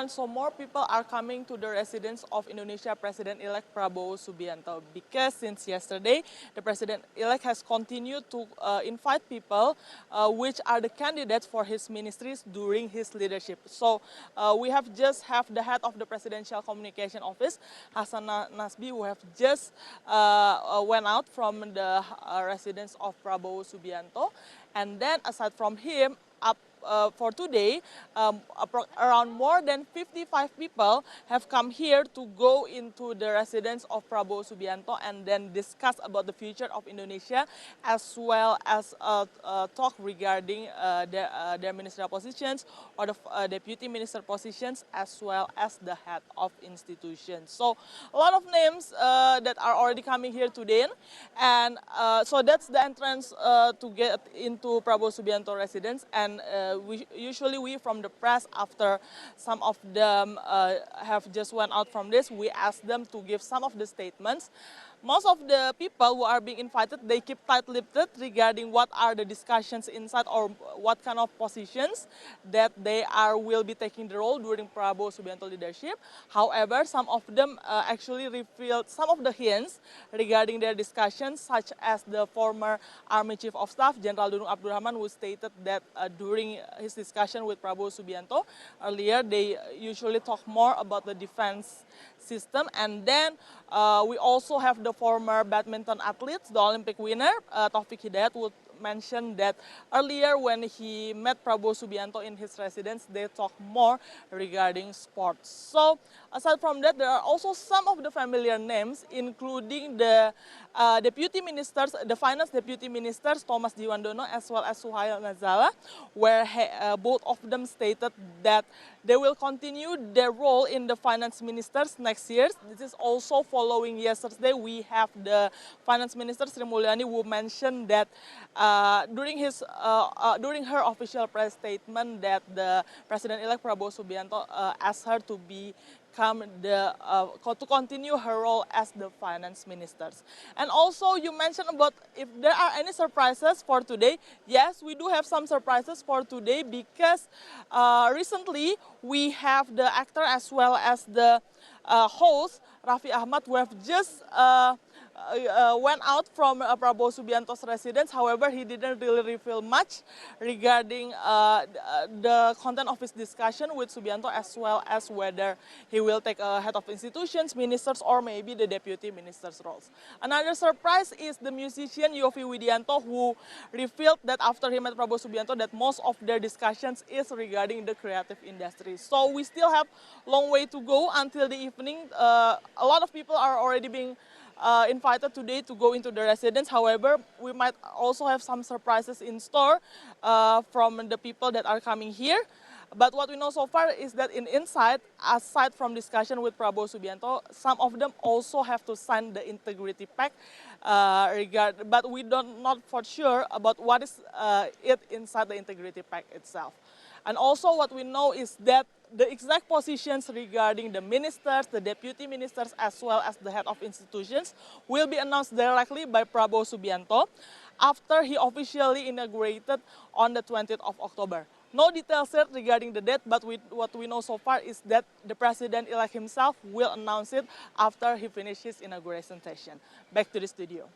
everyone, so more people are coming to the residence of Indonesia President-elect Prabowo Subianto because since yesterday, the President-elect has continued to invite people which are the candidates for his ministries during his leadership. So we have just the head of the Presidential Communication Office, Hasan Nasbi, who have just went out from the residence of Prabowo Subianto. And then aside from him, for today, around more than 55 people have come here to go into the residence of Prabowo Subianto and then discuss about the future of Indonesia, as well as talk regarding their ministerial positions or the deputy minister positions, as well as the head of institutions. So a lot of names that are already coming here today, and so that's the entrance to get into Prabowo Subianto residence. And we from the press, after some of them have just went out from this, we asked them to give some of the statements. Most of the people who are being invited, they keep tight-lipped regarding what are the discussions inside or what kind of positions that they will be taking the role during Prabowo Subianto leadership. However, some of them actually revealed some of the hints regarding their discussions, such as the former Army Chief of Staff, General Dudung Abdurrahman, who stated that during his discussion with Prabowo Subianto earlier, they usually talk more about the defense system. And then we also have the former badminton athlete, the Olympic winner, Taufik Hidayat, would mention that earlier when he met Prabowo Subianto in his residence, they talked more regarding sports. So aside from that, there are also some of the familiar names, including the deputy ministers, the finance deputy ministers, Thomas Jiwandono as well as Suhail Nazala, where both of them stated that they will continue their role in the finance ministers next year. This is also following yesterday. We have the finance minister Sri Mulyani, who mentioned that during her official press statement that the President-elect Prabowo Subianto asked her to to continue her role as the finance ministers. And also you mentioned about if there are any surprises for today. Yes, we do have some surprises for today because recently we have the actor as well as the host, Raffi Ahmad, who have just went out from Prabowo Subianto's residence. However, he didn't really reveal much regarding the content of his discussion with Subianto, as well as whether he will take a head of institutions, ministers, or maybe the deputy ministers' roles. Another surprise is the musician Yovie Widianto, who revealed that after he met Prabowo Subianto, that most of their discussions is regarding the creative industry. So we still have a long way to go until the evening. A lot of people are already being invited today to go into the residence. However, we might also have some surprises in store from the people that are coming here. But what we know so far is that inside, aside from discussion with Prabowo Subianto, some of them also have to sign the integrity pact. But we don't not for sure about what is it inside the integrity pact itself. And also what we know is that the exact positions regarding the ministers, the deputy ministers, as well as the head of institutions will be announced directly by Prabowo Subianto after he officially inaugurated on the 20th of October. No details yet regarding the date, but what we know so far is that the president-elect himself will announce it after he finishes his inauguration session. Back to the studio.